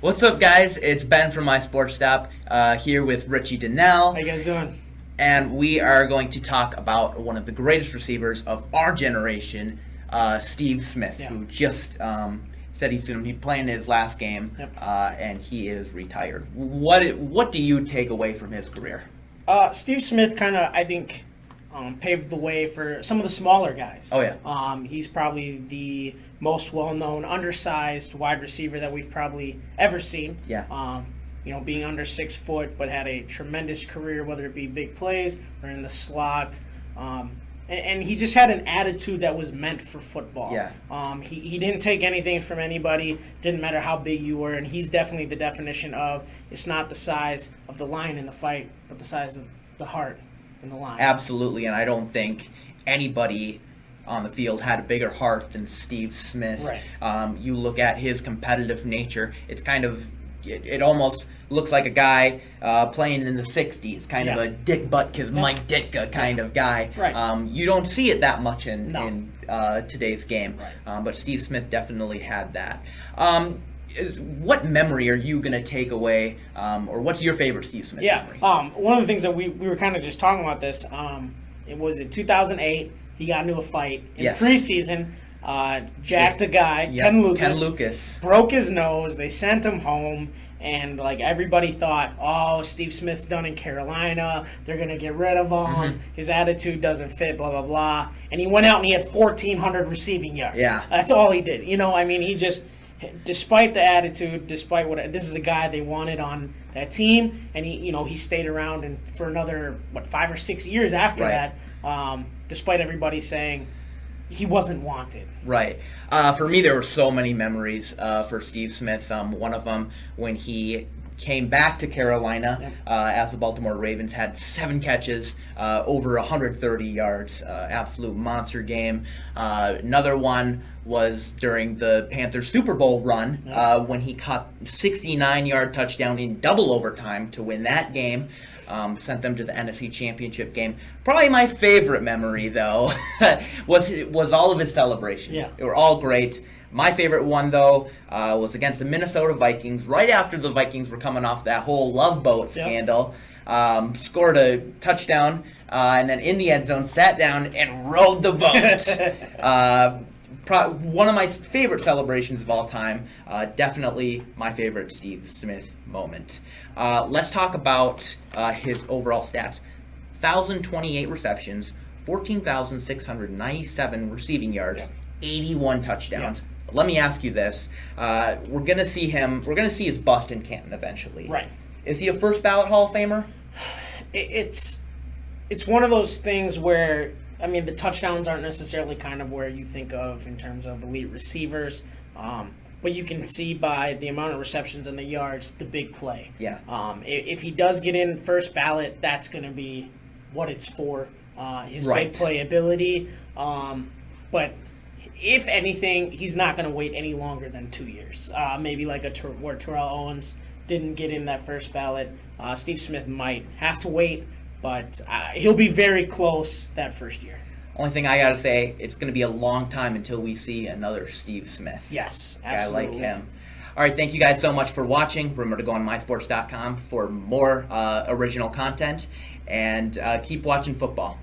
What's up, guys? It's Ben from My Sports Stop here with Richie Donnell. How you guys doing? And we are going to talk about one of the greatest receivers of our generation, Steve Smith, who just said he's going to be playing his last game, and he is retired. What do you take away from his career? Steve Smith kind of, I think, paved the way for some of the smaller guys. Oh, yeah. He's probably the most well-known, undersized wide receiver that we've probably ever seen. Yeah. Being under 6 foot, but had a tremendous career, whether it be big plays or in the slot. And he just had an attitude that was meant for football. Yeah. He didn't take anything from anybody, didn't matter how big you were, and he's definitely the definition of it's not the size of the line in the fight, but the size of the heart in the line. Absolutely, and I don't think anybody on the field had a bigger heart than Steve Smith. Right. You look at his competitive nature, it's kind of, it almost looks like a guy playing in the 60s, kind of a Dick Butkus, Mike Ditka kind of guy. Right. You don't see it that much in today's game, Right. but Steve Smith definitely had that. What memory are you going to take away, or what's your favorite Steve Smith memory? One of the things that we were kind of just talking about this, it was in 200008, he got into a fight in preseason, jacked a guy, Ken Lucas, broke his nose, they sent him home, and like everybody thought, oh, Steve Smith's done in Carolina, they're going to get rid of him, his attitude doesn't fit, blah, blah, blah, and he went out and he had 1,400 receiving yards. Yeah. That's all he did. He just, despite the attitude, despite what, this is a guy they wanted on that team, and he stayed around and for another 5 or 6 years after that, despite everybody saying he wasn't wanted. Right. For me, there were so many memories for Steve Smith. One of them, when he came back to Carolina as the Baltimore Ravens, had 7 catches, over 130 yards, absolute monster game. Another one was during the Panthers Super Bowl run when he caught 69-yard touchdown in double overtime to win that game. Sent them to the NFC Championship game. Probably my favorite memory, though, was all of his celebrations. Yeah. They were all great. My favorite one, though, was against the Minnesota Vikings, right after the Vikings were coming off that whole Love Boat scandal. Scored a touchdown, and then in the end zone, sat down and rode the boat. One of my favorite celebrations of all time. Definitely my favorite Steve Smith moment. Let's talk about his overall stats. 1,028 receptions, 14,697 receiving yards, 81 touchdowns. Let me ask you this. We're going to see his bust in Canton eventually. Right. Is he a first ballot Hall of Famer? It's one of those things where, the touchdowns aren't necessarily kind of where you think of in terms of elite receivers, but you can see by the amount of receptions and the yards, the big play. Yeah. If he does get in first ballot, that's going to be what it's for, his big play ability. But if anything, he's not going to wait any longer than 2 years. Maybe like where Terrell Owens didn't get in that first ballot. Steve Smith might have to wait, but he'll be very close that first year. Only thing I got to say, it's going to be a long time until we see another Steve Smith. Yes, absolutely. A guy like him. All right, thank you guys so much for watching. Remember to go on mysports.com for more original content, and keep watching football.